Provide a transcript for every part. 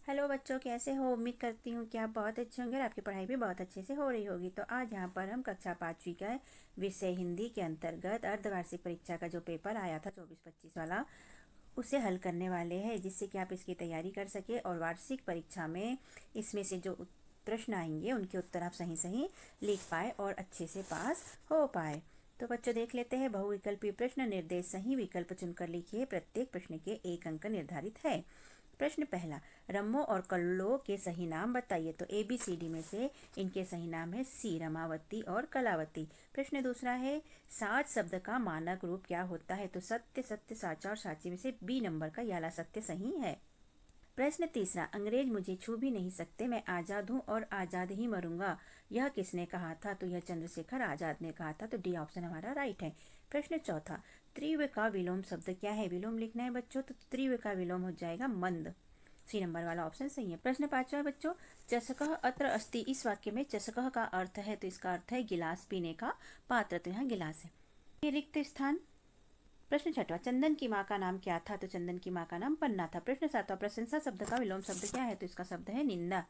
Hello बच्चों, कैसे हो? उम्मीद करती हूँ कि आप बहुत अच्छे होंगे और आपकी पढ़ाई भी बहुत अच्छे से हो रही होगी। तो आज यहाँ पर हम कक्षा 5वीं का विषय हिंदी के अंतर्गत अर्धवार्षिक परीक्षा का जो पेपर आया था 24-25 वाला, उसे हल करने वाले हैं, जिससे कि आप इसकी तैयारी कर सके और वार्षिक परीक्षा में इसमें से जो प्रश्न आएंगे उनके उत्तर आप सही सही लिख पाए और अच्छे से पास हो पाए। तो बच्चों, देख लेते हैं। बहुविकल्पी प्रश्न, निर्देश सही विकल्प चुनकर लिखिए। प्रत्येक प्रश्न के 1 अंक निर्धारित है। प्रश्न पहला, रम्मो और कल्लो के सही नाम बताइए। तो ABCD में से इनके सही नाम है सी, रमावती और कलावती। प्रश्न दूसरा है, साच शब्द का मानक रूप क्या होता है। तो सत्य, सत्य, साचा और साची में से B नंबर का याला सत्य सही है। प्रश्न तीसरा, अंग्रेज मुझे छू भी नहीं सकते, मैं आजाद हूँ और आजाद ही मरूंगा, यह किसने कहा था। तो यह चंद्रशेखर आजाद ने कहा था। तो D ऑप्शन हमारा राइट है। प्रश्न चौथा, तीव्र का विलोम शब्द क्या है। विलोम लिखना है बच्चों, तो तीव्र का विलोम हो जाएगा मंद। C नंबर वाला ऑप्शन सही है। प्रश्न पांचवा बच्चों, चषकः अत्र अस्ति, इस वाक्य में चषकः का अर्थ है, तो इसका अर्थ है गिलास, पीने का पात्र। तो यहाँ गिलास है। रिक्त स्थान। प्रश्न छठवा, चंदन की माँ का नाम क्या था। तो चंदन की माँ का नाम पन्ना था। प्रश्न सातवां, प्रशंसा शब्द का विलोम शब्द क्या है। तो इसका शब्द है निंदा।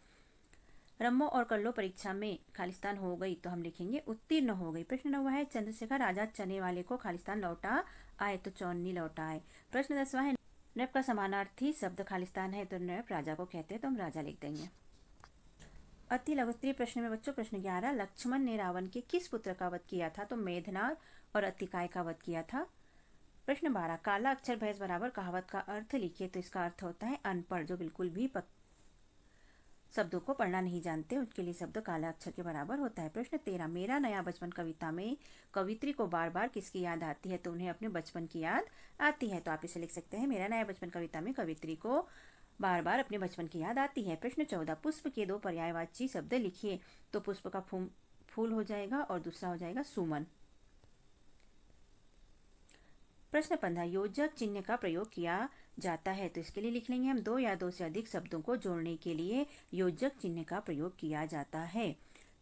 रम्मो और कल्लो परीक्षा में खालिस्तान हो गई, तो हम लिखेंगे उत्तीर्ण हो गई। प्रश्न नौवा है, चंद्रशेखर आजाद चने वाले को खालिस्तान लौटा आए, तो चौन्नी लौटा आए। प्रश्न 10वां है, नृप का समानार्थी शब्द खालिस्तान है, तो नृप राजा को कहते हैं, तो हम राजा लिख देंगे। अति लघुत्तरीय प्रश्न में बच्चों, प्रश्न 11, लक्ष्मण ने रावण के किस पुत्र का वध किया था। तो मेघनाद और अतिकाय का वध किया था। प्रश्न 12, काला अक्षर भैंस बराबर कहावत का अर्थ लिखिए। तो इसका अर्थ होता है अनपढ़, जो बिल्कुल भी शब्दों को पढ़ना नहीं जानते, उसके लिए शब्द काला अक्षर के बराबर होता है। प्रश्न 13, मेरा नया बचपन कविता में कवित्री को बार बार किसकी याद आती है। तो उन्हें अपने बचपन की याद आती है। तो आप इसे लिख सकते हैं, मेरा नया बचपन कविता में कवित्री को बार बार अपने बचपन की याद आती है। प्रश्न 14, पुष्प के 2 पर्यायवाची शब्द लिखिए। तो पुष्प का फूल हो जाएगा और दूसरा हो जाएगा सुमन। प्रश्न 15, योजक चिन्ह का प्रयोग किया जाता है। तो इसके लिए लिख लेंगे हम, 2 या 2 से अधिक शब्दों को जोड़ने के लिए योजक चिन्ह का प्रयोग किया जाता है।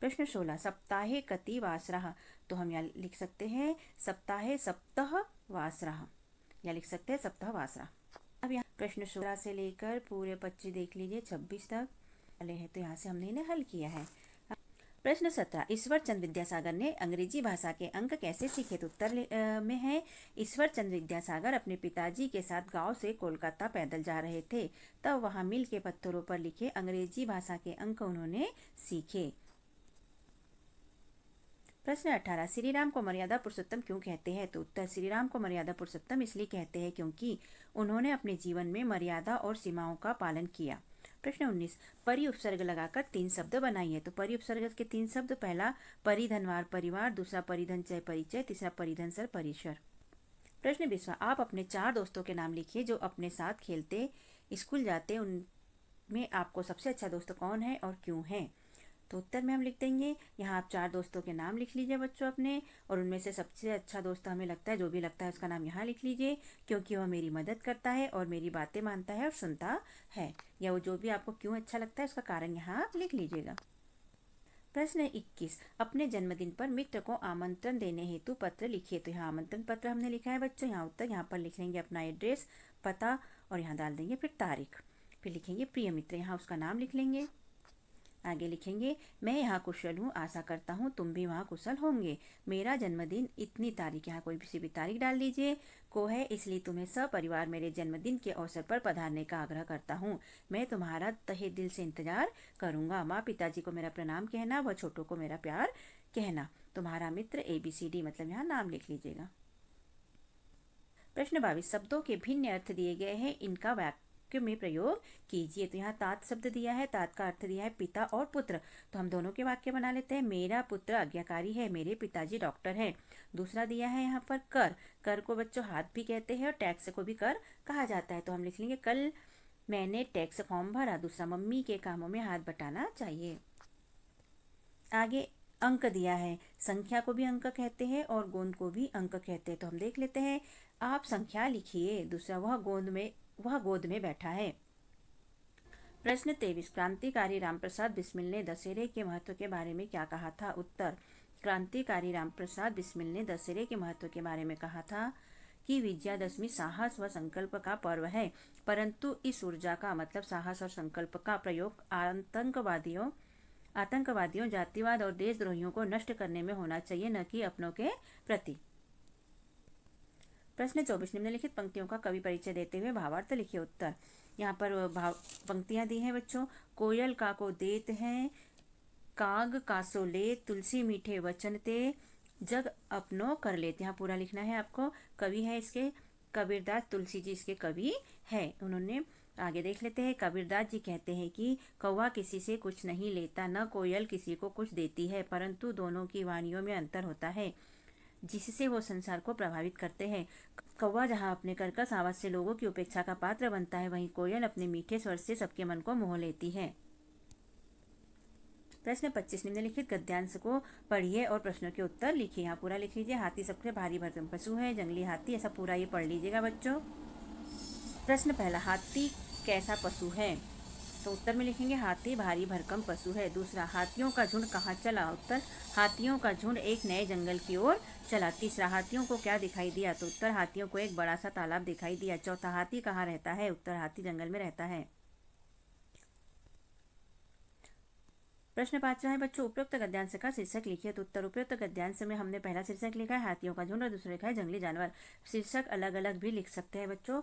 प्रश्न 16, सप्ताहे कति वासरः। तो हम यहाँ लिख सकते हैं सप्ताहे सप्ताह वासरः, या लिख सकते हैं सप्ताह वासरः। अब यहाँ प्रश्न 16 से लेकर पूरे 25 देख लीजिए 26 तक वाले हैं, तो यहाँ से हमने इन्हें हल किया है। प्रश्न 17, ईश्वर चंद विद्यासागर ने अंग्रेजी भाषा के अंक कैसे सीखे। तो उत्तर में है, ईश्वर चंद विद्यासागर अपने पिताजी के साथ गांव से कोलकाता पैदल जा रहे थे, तब वहां मील के पत्थरों पर लिखे अंग्रेजी भाषा के अंक उन्होंने सीखे। प्रश्न 18, श्री राम को मर्यादा पुरुषोत्तम क्यों कहते हैं। तो उत्तर, श्री राम को मर्यादा पुरुषोत्तम इसलिए कहते हैं क्योंकि उन्होंने अपने जीवन में मर्यादा और सीमाओं का पालन किया। प्रश्न 19, परि उपसर्ग लगाकर 3 शब्द बनाइए। तो परि उपसर्ग के 3 शब्द, पहला परिधनवार परिवार, दूसरा परिधन चय परिचय, तीसरा परिधन सर परिसर। प्रश्न 20, आप अपने 4 दोस्तों के नाम लिखिए जो अपने साथ खेलते स्कूल जाते, उनमें आपको सबसे अच्छा दोस्त कौन है और क्यों है। तो उत्तर में हम लिख देंगे, यहाँ आप 4 दोस्तों के नाम लिख लीजिए बच्चों अपने, और उनमें से सबसे अच्छा दोस्त हमें लगता है, जो भी लगता है उसका नाम यहाँ लिख लीजिए, क्योंकि वह मेरी मदद करता है और मेरी बातें मानता है और सुनता है। या वो जो भी आपको क्यों अच्छा लगता है उसका कारण यहाँ आप लिख लीजिएगा। प्रश्न 21, अपने जन्मदिन पर मित्र को आमंत्रण देने हेतु पत्र लिखिए। तो यहाँ आमंत्रण पत्र हमने लिखा है बच्चों। यहाँ उत्तर, यहाँ पर लिख लेंगे अपना एड्रेस, पता, और यहाँ डाल देंगे फिर तारीख। फिर लिखेंगे प्रिय मित्र, यहाँ उसका नाम लिख लेंगे। आगे लिखेंगे, मैं यहाँ कुशल हूँ, आशा करता हूँ तुम भी वहाँ कुशल होंगे। मेरा जन्मदिन इतनी तारीख, यहाँ कोई किसी भी तारीख डाल दीजिए, को है, इसलिए तुम्हें सपरिवार मेरे जन्मदिन के अवसर पर पधारने का आग्रह करता हूँ। मैं तुम्हारा तहे दिल से इंतजार करूँगा। माँ पिताजी को मेरा प्रणाम कहना, व छोटों को मेरा प्यार कहना। तुम्हारा मित्र ABCD, मतलब यहाँ नाम लिख लीजिएगा। प्रश्न 22, शब्दों के भिन्न अर्थ दिए गए हैं, इनका वाक्य में प्रयोग कीजिए। तो यहाँ तात शब्द दिया है, तात का अर्थ दिया है पिता और पुत्र, तो हम दोनों के वाक्य बना लेते हैं। मेरा पुत्र आज्ञाकारी है, मेरे पिताजी डॉक्टर हैं। दूसरा दिया है यहाँ पर कर, कर को बच्चों हाथ भी कहते हैं और टैक्स को भी कर कहा जाता है, तो हम लिख लेंगे कल मैंने टैक्स फॉर्म भरा। दूसरा, मम्मी के कामों में हाथ बटाना चाहिए। आगे अंक दिया है, संख्या को भी अंक कहते हैं और गोंद को भी अंक कहते हैं, तो हम देख लेते हैं, आप संख्या लिखिए। दूसरा, वह गोद में बैठा है। प्रश्न 23, क्रांतिकारी रामप्रसाद बिस्मिल ने दशहरे के महत्व के बारे में क्या कहा था। उत्तर, क्रांतिकारी रामप्रसाद बिस्मिल ने दशहरे के महत्व के बारे में कहा था कि विजयादशमी साहस व संकल्प का पर्व है, परंतु इस ऊर्जा का मतलब साहस और संकल्प का प्रयोग आतंकवादियों, जातिवाद और देशद्रोहियों को नष्ट करने में होना चाहिए, न कि अपनों के प्रति। प्रश्न 24, निम्नलिखित पंक्तियों का कवि परिचय देते हुए भावार्थ लिखिए। उत्तर, यहाँ पर पंक्तियां दी हैं बच्चों। कोयल काको देत हैं, काग कासो ले, तुलसी मीठे वचन ते, जग अपनो कर लेते। यहाँ पूरा लिखना है आपको। कवि है इसके कबीरदास, तुलसी जी इसके कवि है। उन्होंने आगे देख लेते हैं। कबीरदास जी कहते हैं कि कौवा किसी से कुछ नहीं लेता, न कोयल किसी को कुछ देती है, परंतु दोनों की वाणियों में अंतर होता है जिससे वो संसार को प्रभावित करते हैं। कौवा जहाँ अपने कर्कश आवाज से लोगों की उपेक्षा का पात्र बनता है, वहीं कोयल अपने मीठे स्वर से सबके मन को मोह लेती है। प्रश्न 25, निम्नलिखित गद्यांश को पढ़िए और प्रश्नों के उत्तर लिखिए। यहाँ पूरा लिख लीजिए। हाथी सबसे भारी भरकम पशु है, जंगली हाथी। ऐसा पूरा ये पढ़ लीजिएगा बच्चों। प्रश्न पहला, हाथी कैसा पशु है? तो उत्तर में लिखेंगे हाथी भारी भरकम पशु है। दूसरा, हाथियों का झुंड कहाँ चला? उत्तर, हाथियों का झुंड एक नए जंगल की ओर चला। तीसरा, हाथियों को क्या दिखाई दिया? तो उत्तर, हाथियों को एक बड़ा सा तालाब दिखाई दिया। चौथा, हाथी कहाँ रहता है? उत्तर, हाथी जंगल में रहता है। प्रश्न 5 है बच्चों, उपरोक्त गद्यांश का शीर्षक लिखिए। तो उत्तर, उपरोक्त गद्यांश में हमने पहला शीर्षक लिखा है हाथियों का झुंड और दूसरा लिखा है जंगली जानवर। शीर्षक अलग अलग भी लिख सकते हैं बच्चों।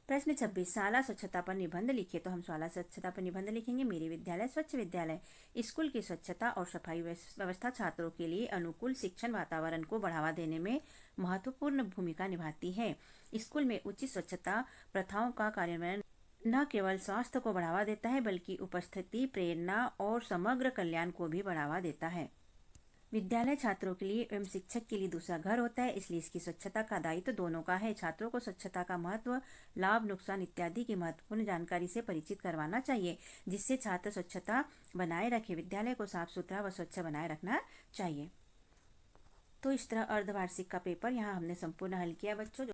प्रश्न 26, शाला स्वच्छता पर निबंध लिखिए। तो हम शाला स्वच्छता पर निबंध लिखेंगे। मेरी विद्यालय स्वच्छ विद्यालय। स्कूल की स्वच्छता और सफाई व्यवस्था छात्रों के लिए अनुकूल शिक्षण वातावरण को बढ़ावा देने में महत्वपूर्ण भूमिका निभाती है। स्कूल में उचित स्वच्छता प्रथाओं का कार्यान्वयन न केवल स्वास्थ्य को बढ़ावा देता है, बल्कि उपस्थिति, प्रेरणा और समग्र कल्याण को भी बढ़ावा देता है। विद्यालय छात्रों के लिए एवं शिक्षक के लिए दूसरा घर होता है, इसलिए इसकी स्वच्छता का दायित्व दोनों का है। छात्रों को स्वच्छता का महत्व, लाभ, नुकसान इत्यादि की महत्वपूर्ण जानकारी से परिचित करवाना चाहिए, जिससे छात्र स्वच्छता बनाए रखे। विद्यालय को साफ सुथरा व स्वच्छ बनाए रखना चाहिए। तो इस तरह अर्धवार्षिक का पेपर यहाँ हमने संपूर्ण हल किया बच्चों।